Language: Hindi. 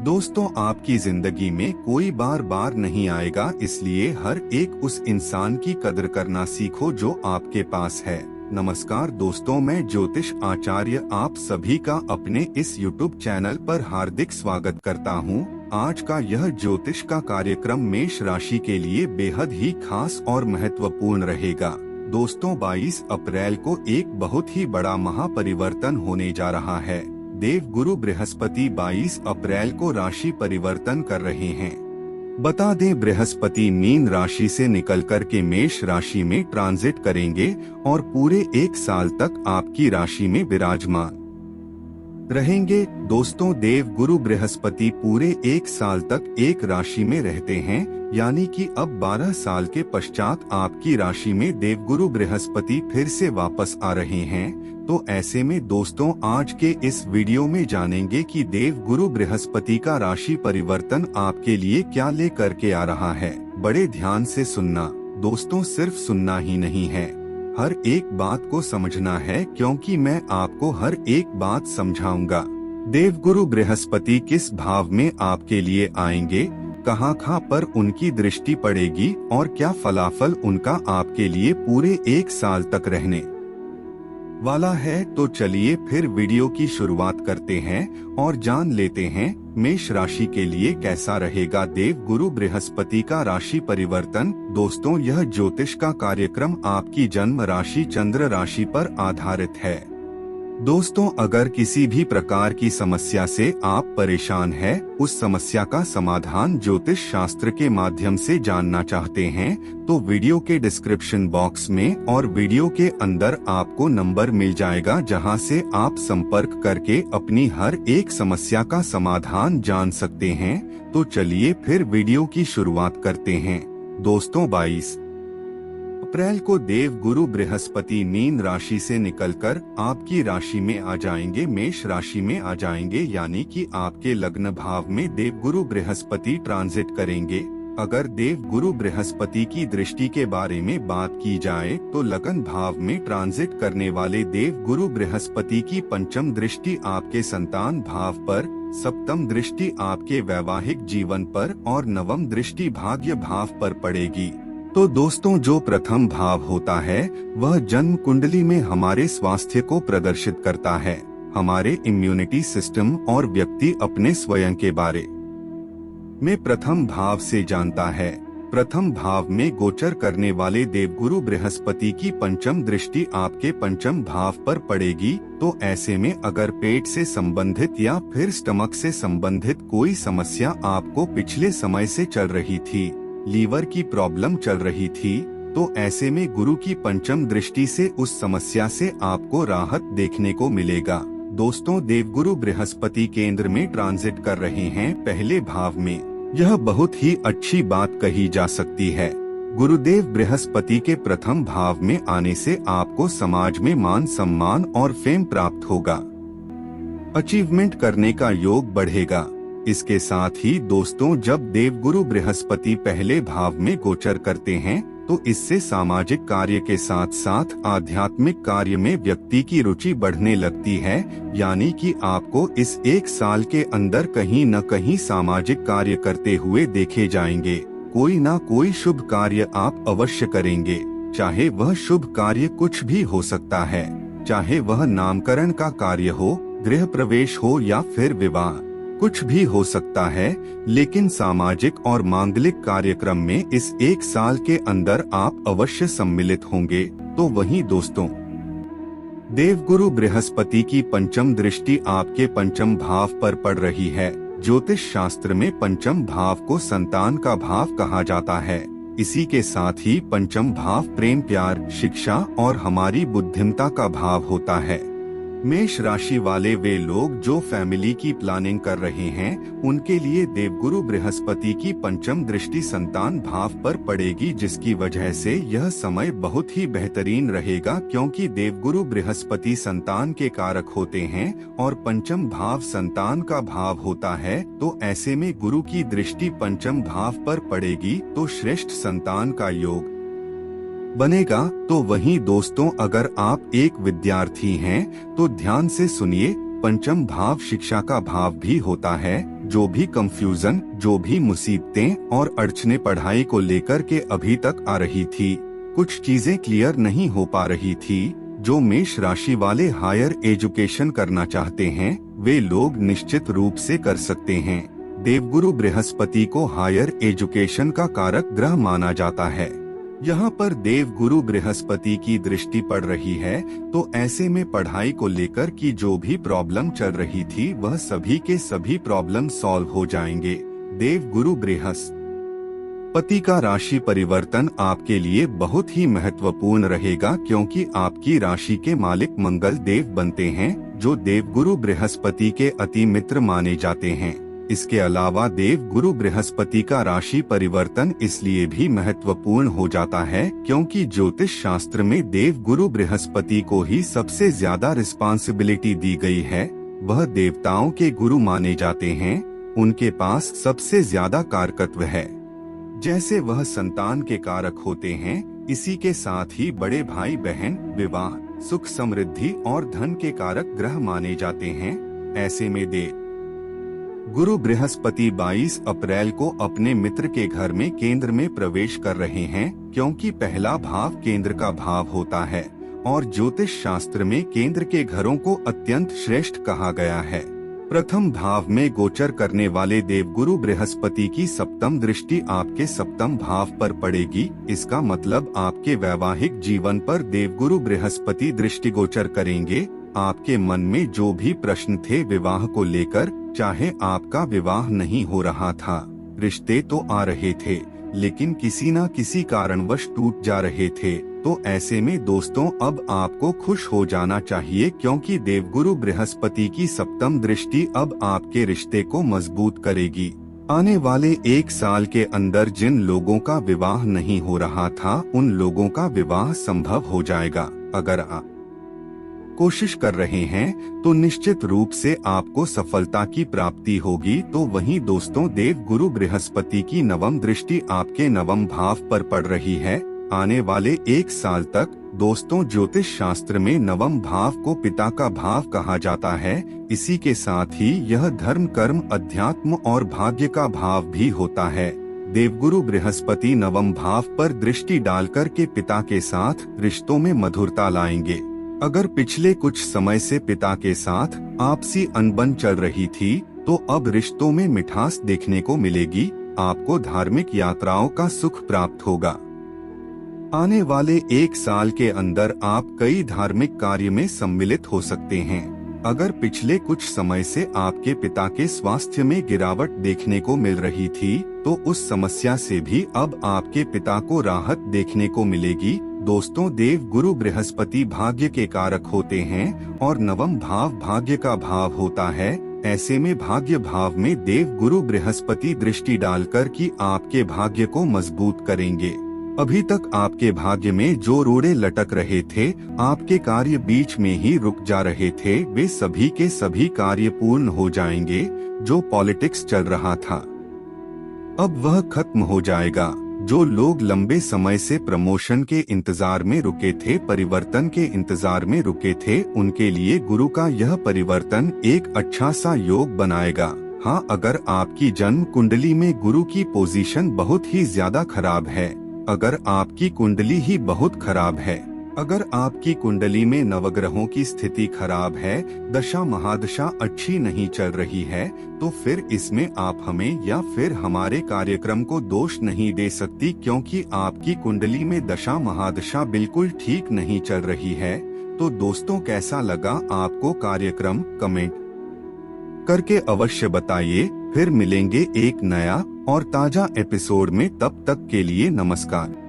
दोस्तों, आपकी जिंदगी में कोई बार बार नहीं आएगा, इसलिए हर एक उस इंसान की कदर करना सीखो जो आपके पास है। नमस्कार दोस्तों, मैं ज्योतिष आचार्य आप सभी का अपने इस YouTube चैनल पर हार्दिक स्वागत करता हूं। आज का यह ज्योतिष का कार्यक्रम मेष राशि के लिए बेहद ही खास और महत्वपूर्ण रहेगा। दोस्तों, 22 अप्रैल को एक बहुत ही बड़ा महापरिवर्तन होने जा रहा है। देव गुरु बृहस्पति 22 अप्रैल को राशि परिवर्तन कर रहे हैं। बता दें, बृहस्पति मीन राशि से निकलकर के मेष राशि में ट्रांजिट करेंगे और पूरे एक साल तक आपकी राशि में विराजमान रहेंगे। दोस्तों, देव गुरु बृहस्पति पूरे एक साल तक एक राशि में रहते हैं, यानी कि अब 12 साल के पश्चात आपकी राशि में देव गुरु बृहस्पति फिर से वापस आ रहे हैं। तो ऐसे में दोस्तों, आज के इस वीडियो में जानेंगे कि देव गुरु बृहस्पति का राशि परिवर्तन आपके लिए क्या लेकर के आ रहा है। बड़े ध्यान से सुनना दोस्तों, सिर्फ सुनना ही नहीं है, हर एक बात को समझना है, क्योंकि मैं आपको हर एक बात समझाऊंगा। देव गुरु बृहस्पति किस भाव में आपके लिए आएंगे, कहाँ पर उनकी दृष्टि पड़ेगी और क्या फलाफल उनका आपके लिए पूरे एक साल तक रहने वाला है। तो चलिए फिर वीडियो की शुरुआत करते हैं और जान लेते हैं मेष राशि के लिए कैसा रहेगा देव गुरु बृहस्पति का राशि परिवर्तन। दोस्तों, यह ज्योतिष का कार्यक्रम आपकी जन्म राशि चंद्र राशि पर आधारित है। दोस्तों, अगर किसी भी प्रकार की समस्या से आप परेशान हैं, उस समस्या का समाधान ज्योतिष शास्त्र के माध्यम से जानना चाहते हैं, तो वीडियो के डिस्क्रिप्शन बॉक्स में और वीडियो के अंदर आपको नंबर मिल जाएगा, जहां से आप संपर्क करके अपनी हर एक समस्या का समाधान जान सकते हैं। तो चलिए फिर वीडियो की शुरुआत करते हैं। दोस्तों, 22 अप्रैल को देव गुरु बृहस्पति मीन राशि से निकलकर आपकी राशि में आ जाएंगे, मेष राशि में आ जाएंगे, यानी कि आपके लग्न भाव में देव गुरु बृहस्पति ट्रांजिट करेंगे। अगर देव गुरु बृहस्पति की दृष्टि के बारे में बात की जाए तो लगन भाव में ट्रांजिट करने वाले देव गुरु बृहस्पति की पंचम दृष्टि आपके संतान भाव पर, सप्तम दृष्टि आपके वैवाहिक जीवन पर और नवम दृष्टि भाग्य भाव पर पड़ेगी। तो दोस्तों, जो प्रथम भाव होता है वह जन्म कुंडली में हमारे स्वास्थ्य को प्रदर्शित करता है, हमारे इम्यूनिटी सिस्टम और व्यक्ति अपने स्वयं के बारे में प्रथम भाव से जानता है। प्रथम भाव में गोचर करने वाले देवगुरु बृहस्पति की पंचम दृष्टि आपके पंचम भाव पर पड़ेगी। तो ऐसे में अगर पेट से संबंधित या फिर स्टमक से संबंधित कोई समस्या आपको पिछले समय से चल रही थी, लीवर की प्रॉब्लम चल रही थी, तो ऐसे में गुरु की पंचम दृष्टि से उस समस्या से आपको राहत देखने को मिलेगा। दोस्तों, देवगुरु बृहस्पति केंद्र में ट्रांजिट कर रहे हैं पहले भाव में, यह बहुत ही अच्छी बात कही जा सकती है। गुरुदेव बृहस्पति के प्रथम भाव में आने से आपको समाज में मान सम्मान और फेम प्राप्त होगा, अचीवमेंट करने का योग बढ़ेगा। इसके साथ ही दोस्तों, जब देवगुरु बृहस्पति पहले भाव में गोचर करते हैं तो इससे सामाजिक कार्य के साथ साथ आध्यात्मिक कार्य में व्यक्ति की रुचि बढ़ने लगती है, यानी कि आपको इस एक साल के अंदर कहीं न कहीं सामाजिक कार्य करते हुए देखे जाएंगे। कोई ना कोई शुभ कार्य आप अवश्य करेंगे, चाहे वह शुभ कार्य कुछ भी हो सकता है, चाहे वह नामकरण का कार्य हो, गृह प्रवेश हो या फिर विवाह, कुछ भी हो सकता है। लेकिन सामाजिक और मांगलिक कार्यक्रम में इस एक साल के अंदर आप अवश्य सम्मिलित होंगे। तो वहीं दोस्तों, देवगुरु बृहस्पति की पंचम दृष्टि आपके पंचम भाव पर पड़ रही है। ज्योतिष शास्त्र में पंचम भाव को संतान का भाव कहा जाता है। इसी के साथ ही पंचम भाव प्रेम, प्यार, शिक्षा और हमारी बुद्धिमत्ता का भाव होता है। मेष राशि वाले वे लोग जो फैमिली की प्लानिंग कर रहे हैं, उनके लिए देवगुरु बृहस्पति की पंचम दृष्टि संतान भाव पर पड़ेगी, जिसकी वजह से यह समय बहुत ही बेहतरीन रहेगा, क्योंकि देवगुरु बृहस्पति संतान के कारक होते हैं और पंचम भाव संतान का भाव होता है। तो ऐसे में गुरु की दृष्टि पंचम भाव पर पड़ेगी तो श्रेष्ठ संतान का योग बनेगा। तो वहीं दोस्तों, अगर आप एक विद्यार्थी हैं तो ध्यान से सुनिए, पंचम भाव शिक्षा का भाव भी होता है। जो भी कंफ्यूजन, जो भी मुसीबतें और अड़चने पढ़ाई को लेकर के अभी तक आ रही थी, कुछ चीजें क्लियर नहीं हो पा रही थी, जो मेष राशि वाले हायर एजुकेशन करना चाहते हैं वे लोग निश्चित रूप से कर सकते हैं। देवगुरु बृहस्पति को हायर एजुकेशन का कारक ग्रह माना जाता है। यहाँ पर देवगुरु बृहस्पति की दृष्टि पड़ रही है, तो ऐसे में पढ़ाई को लेकर की जो भी प्रॉब्लम चल रही थी वह सभी के सभी प्रॉब्लम सॉल्व हो जाएंगे। देवगुरु बृहस्पति का राशि परिवर्तन आपके लिए बहुत ही महत्वपूर्ण रहेगा, क्योंकि आपकी राशि के मालिक मंगल देव बनते हैं, जो देवगुरु बृहस्पति के अति मित्र माने जाते हैं। इसके अलावा देवगुरु बृहस्पति का राशि परिवर्तन इसलिए भी महत्वपूर्ण हो जाता है क्योंकि ज्योतिष शास्त्र में देवगुरु बृहस्पति को ही सबसे ज्यादा रिस्पांसिबिलिटी दी गई है। वह देवताओं के गुरु माने जाते हैं, उनके पास सबसे ज्यादा कारकत्व है। जैसे वह संतान के कारक होते हैं, इसी के साथ ही बड़े भाई बहन, विवाह, सुख समृद्धि और धन के कारक ग्रह माने जाते हैं। ऐसे में गुरु बृहस्पति 22 अप्रैल को अपने मित्र के घर में केंद्र में प्रवेश कर रहे हैं, क्योंकि पहला भाव केंद्र का भाव होता है और ज्योतिष शास्त्र में केंद्र के घरों को अत्यंत श्रेष्ठ कहा गया है। प्रथम भाव में गोचर करने वाले देवगुरु बृहस्पति की सप्तम दृष्टि आपके सप्तम भाव पर पड़ेगी। इसका मतलब आपके वैवाहिक जीवन पर देवगुरु बृहस्पति दृष्टि गोचर करेंगे। आपके मन में जो भी प्रश्न थे विवाह को लेकर, चाहे आपका विवाह नहीं हो रहा था, रिश्ते तो आ रहे थे लेकिन किसी न किसी कारणवश टूट जा रहे थे, तो ऐसे में दोस्तों अब आपको खुश हो जाना चाहिए, क्योंकि देवगुरु बृहस्पति की सप्तम दृष्टि अब आपके रिश्ते को मजबूत करेगी। आने वाले 1 साल के अंदर जिन लोगों का विवाह नहीं हो रहा था उन लोगों का विवाह संभव हो जाएगा। अगर आप कोशिश कर रहे हैं तो निश्चित रूप से आपको सफलता की प्राप्ति होगी। तो वहीं दोस्तों देवगुरु बृहस्पति की नवम दृष्टि आपके नवम भाव पर पड़ रही है। आने वाले 1 साल तक दोस्तों ज्योतिष शास्त्र में नवम भाव को पिता का भाव कहा जाता है। इसी के साथ ही यह धर्म, कर्म, अध्यात्म और भाग्य का भाव भी होता है। देवगुरु बृहस्पति नवम भाव पर दृष्टि डालकर के पिता के साथ रिश्तों में मधुरता लाएंगे। अगर पिछले कुछ समय से पिता के साथ आपसी अनबन चल रही थी, तो अब रिश्तों में मिठास देखने को मिलेगी। आपको धार्मिक यात्राओं का सुख प्राप्त होगा। आने वाले 1 साल के अंदर आप कई धार्मिक कार्य में सम्मिलित हो सकते हैं। अगर पिछले कुछ समय से आपके पिता के स्वास्थ्य में गिरावट देखने को मिल रही थी, तो उस समस्या से भी अब आपके पिता को राहत देखने को मिलेगी। दोस्तों देवगुरु बृहस्पति भाग्य के कारक होते हैं और नवम भाव भाग्य का भाव होता है। ऐसे में भाग्य भाव में देवगुरु बृहस्पति दृष्टि डालकर कि आपके भाग्य को मजबूत करेंगे। अभी तक आपके भाग्य में जो रोड़े लटक रहे थे, आपके कार्य बीच में ही रुक जा रहे थे, वे सभी के सभी कार्य पूर्ण हो जाएंगे। जो पॉलिटिक्स चल रहा था अब वह खत्म हो जाएगा। जो लोग लंबे समय से प्रमोशन के इंतजार में रुके थे, परिवर्तन के इंतजार में रुके थे, उनके लिए गुरु का यह परिवर्तन एक अच्छा सा योग बनाएगा। हाँ, अगर आपकी जन्म कुंडली में गुरु की पोजीशन बहुत ही ज्यादा खराब है, अगर आपकी कुंडली ही बहुत खराब है, अगर आपकी कुंडली में नवग्रहों की स्थिति खराब है, दशा महादशा अच्छी नहीं चल रही है, तो फिर इसमें आप हमें या फिर हमारे कार्यक्रम को दोष नहीं दे सकती, क्योंकि आपकी कुंडली में दशा महादशा बिल्कुल ठीक नहीं चल रही है। तो दोस्तों कैसा लगा आपको कार्यक्रम, कमेंट करके अवश्य बताइए। फिर मिलेंगे एक नया और ताजा एपिसोड में, तब तक के लिए नमस्कार।